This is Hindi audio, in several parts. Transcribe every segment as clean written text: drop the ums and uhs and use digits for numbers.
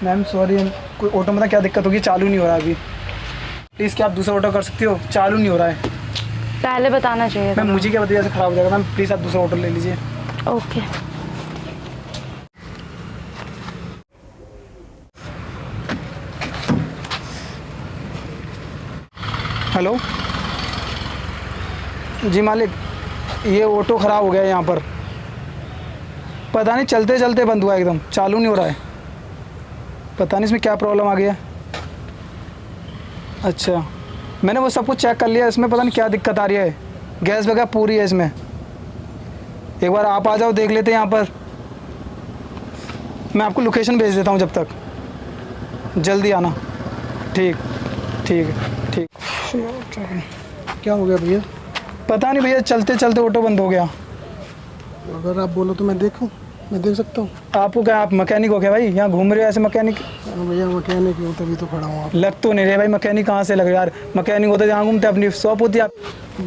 मैम सॉरी, कोई ऑटो में क्या दिक्कत होगी, चालू नहीं हो रहा है अभी। प्लीज़ क्या आप दूसरा ऑटो कर सकती हो, चालू नहीं हो रहा है। पहले बताना चाहिए था। मैम मुझे क्या बताइए, ऐसे ख़राब हो जाएगा। मैम प्लीज़ आप दूसरा ऑटो ले लीजिए। ओके। हेलो जी मालिक, ये ऑटो ख़राब हो गया है यहाँ पर, पता नहीं चलते चलते बंद हुआ, एकदम चालू नहीं हो रहा है। पता नहीं इसमें क्या प्रॉब्लम आ गया। अच्छा, मैंने वो सब कुछ चेक कर लिया, इसमें पता नहीं क्या दिक्कत आ रही है। गैस वगैरह पूरी है इसमें। एक बार आप आ जाओ, देख लेते हैं यहाँ पर। मैं आपको लोकेशन भेज देता हूँ, जब तक जल्दी आना। ठीक ठीक है, ठीक। क्या हो गया भैया? पता नहीं भैया, चलते चलते ऑटो बंद हो गया। अगर आप बोलो तो मैं देखूं, मैं देख सकता हूँ। आपको क्या, आप मैकेनिक हो क्या भाई? यहाँ घूम रहे हो ऐसे मैकेनिक? भैया मैकेनिक हूँ, तभी तो खड़ा हूँ। आप लग तो नहीं रहे भाई, मैकेनिक कहाँ से लग रहे यार? मैकेनिक होते जहाँ घूमते, अपनी शॉप होती है। आप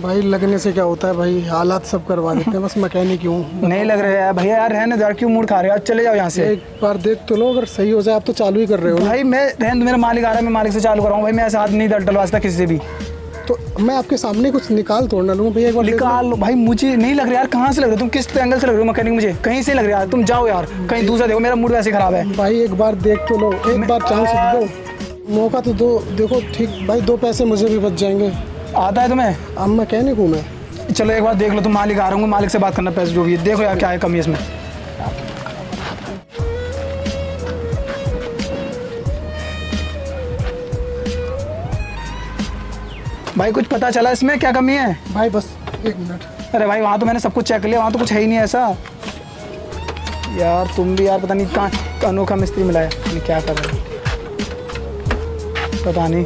भाई लगने से क्या होता है भाई, हालात सब करवा देते हैं, बस मैकेनिक ही हूँ। नहीं लग रहे यार भैया, यार रहने दो यार, क्यों मूड खा रहे हो? आज चले जाओ यहाँ से। एक बार देख तो लो, अगर सही हो जाए। आप तो चालू ही कर रहे हो ना। भाई मैं रहने दो, मेरा मालिक आ रहा है, मैं मालिक से चालू कराऊँ भाई। मैं ऐसा हाथ नहीं डलवाता किसी से भी। तो मैं आपके सामने कुछ निकाल तोड़ना लूँ भैया, एक बार निकाल लो भाई। मुझे नहीं लग रहा यार, कहाँ से लग रहे हो तुम? किस एंगल से लग रहे हो मैकेनिक? मुझे कहीं से लग रहा है। तुम जाओ यार, कहीं दूसरा देखो, मेरा मूड वैसे खराब है। भाई एक बार देख तो लो, एक बार चांस दो, मौका तो दो। देखो ठीक भाई, 2 पैसे मुझे भी बच जाएंगे। आता है तुम्हें? अब मैकेनिक हूँ मैं। चलो एक बार देख लो, तुम मालिक आ रहा हूँ, मालिक से बात करना, पैसे जो भी है देखो यार क्या है कमी इसमें। भाई कुछ पता चला इसमें क्या कमी है? भाई बस 1 मिनट। अरे भाई वहाँ तो मैंने सब कुछ चेक कर लिया, वहाँ तो कुछ है ही नहीं ऐसा। यार तुम भी यार, पता नहीं कहाँ अनोखा मिस्त्री मिला है, क्या कर रहे हो पता नहीं।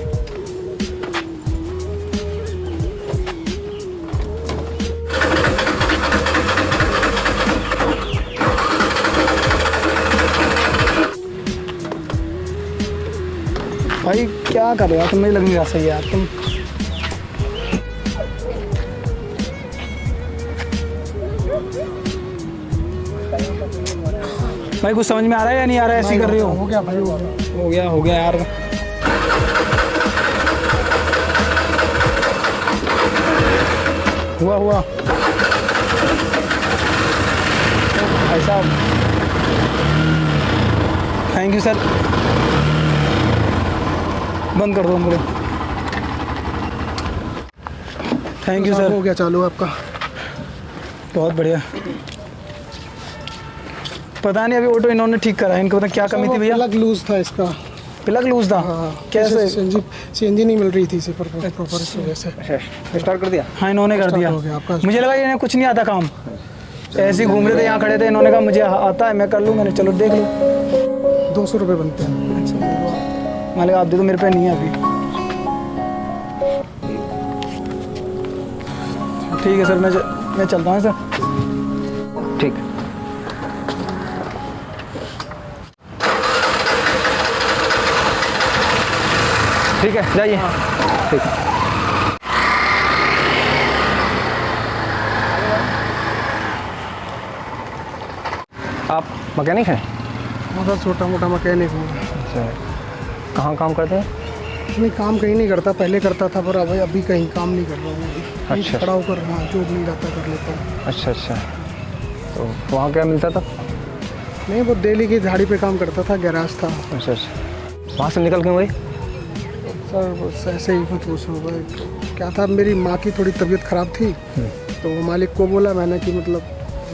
भाई क्या कर रहे हो तुम? मुझे लग नहीं रहा सही यार तुम। भाई कुछ समझ में आ रहा है या नहीं आ रहा है? ऐसी कर रही हो? हो गया भाई, हो गया यार। हुआ भाई साहब, थैंक यू सर। बंद कर दो मुझे। Thank you sir. हो गया चालू आपका? बहुत बढ़िया। पता नहीं अभी ऑटो इन्होंने ठीक करा है, इनको पता क्या कमी थी भैया? प्लग लूज था इसका। प्लग लूज था? हाँ। कैसे? सीएनजी नहीं मिल रही थी इसी पर प्रॉपर, इस वजह से। स्टार्ट कर दिया? हाँ इन्होंने कर दिया। हो गया आपका? मुझे लगा इन्हें कुछ नहीं आता काम, ऐसे ही घूम रहे थे, यहाँ खड़े थे, इन्होंने कहा मुझे आता है मैं कर लूँ। मैंने चलो देख लो। 200 रुपये बनते हैं। अच्छा मालिक आप दे दो, मेरे पे नहीं है अभी। ठीक है सर, मैं चलता हूँ सर। ठीक। ठीक है जाइए। ठीक है। आप मैकेनिक हैं? मतलब छोटा मोटा मैकेनिक हूँ। अच्छा, कहाँ काम करते हैं? नहीं काम कहीं नहीं करता, पहले करता था, पर अभी कहीं काम नहीं कर रहा हूँ। अभी अच्छा। खड़ा होकर हाँ जो मिल जाता कर लेता हूँ। अच्छा, तो वहाँ क्या मिलता था? नहीं वो डेली की झाड़ी पे काम करता था, गैराज था। अच्छा, वहाँ से निकल क्यों गई? सर बस ऐसे ही मत पूछो भाई, क्या था मेरी माँ की थोड़ी तबीयत ख़राब थी, तो मालिक को बोला मैंने कि मतलब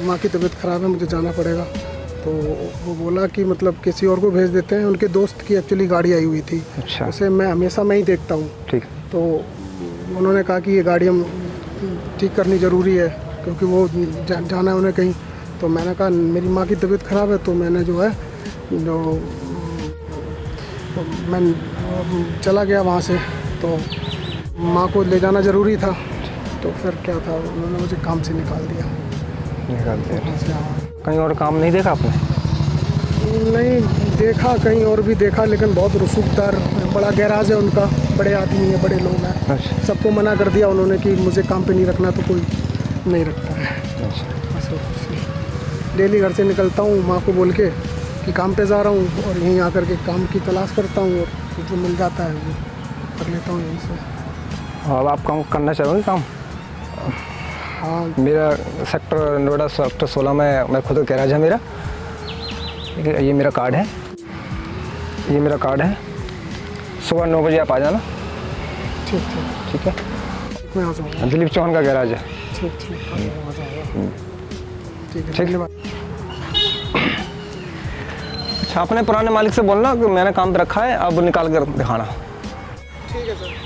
माँ की तबीयत ख़राब है, मुझे जाना पड़ेगा। तो वो बोला कि मतलब किसी और को भेज देते हैं, उनके दोस्त की एक्चुअली गाड़ी आई हुई थी। अच्छा। उसे मैं हमेशा मैं ही देखता हूँ। ठीक। तो उन्होंने कहा कि ये गाड़ी हम ठीक करनी ज़रूरी है, क्योंकि वो जाना है उन्हें कहीं। तो मैंने कहा मेरी माँ की तबीयत ख़राब है, तो मैंने जो है जो मैं चला गया वहाँ से। तो माँ को ले जाना ज़रूरी था, तो फिर क्या था, उन्होंने मुझे काम से निकाल दिया। निकालते हैं। वहाँ से हाँ। कहीं और काम नहीं देखा आपने? नहीं देखा, कहीं और भी देखा, लेकिन बहुत रसूखदार, बड़ा गैराज है उनका, बड़े आदमी हैं, बड़े लोग हैं। अच्छा सबको मना कर दिया उन्होंने कि मुझे काम पे नहीं रखना, तो कोई नहीं रखता है। अच्छा। बस और कुछ नहीं। डेली घर से निकलता हूँ माँ को बोल के कि काम पे जा रहा हूँ, और यहीं आकर के काम की तलाश करता हूँ, और जो मिल जाता है वो कर लेता हूँ यहीं से। अब आप काम करना चाहोगे काम? हाँ मेरा सेक्टर नोएडा सेक्टर 16 में मैं खुद गैराज है मेरा। ठीक है, ये मेरा कार्ड है, ये मेरा कार्ड है। सुबह 9 बजे आप आ जाना। ठीक ठीक ठीक है, मैं आ जाऊँगा। दिलीप चौहान का गैराज है। ठीक ठीक आ जाऊँगा। ठीक है, ठीक। धन्यवाद। अच्छा, अपने पुराने मालिक से बोलना कि मैंने काम पे रखा है, अब निकाल कर दिखाना। ठीक है सर।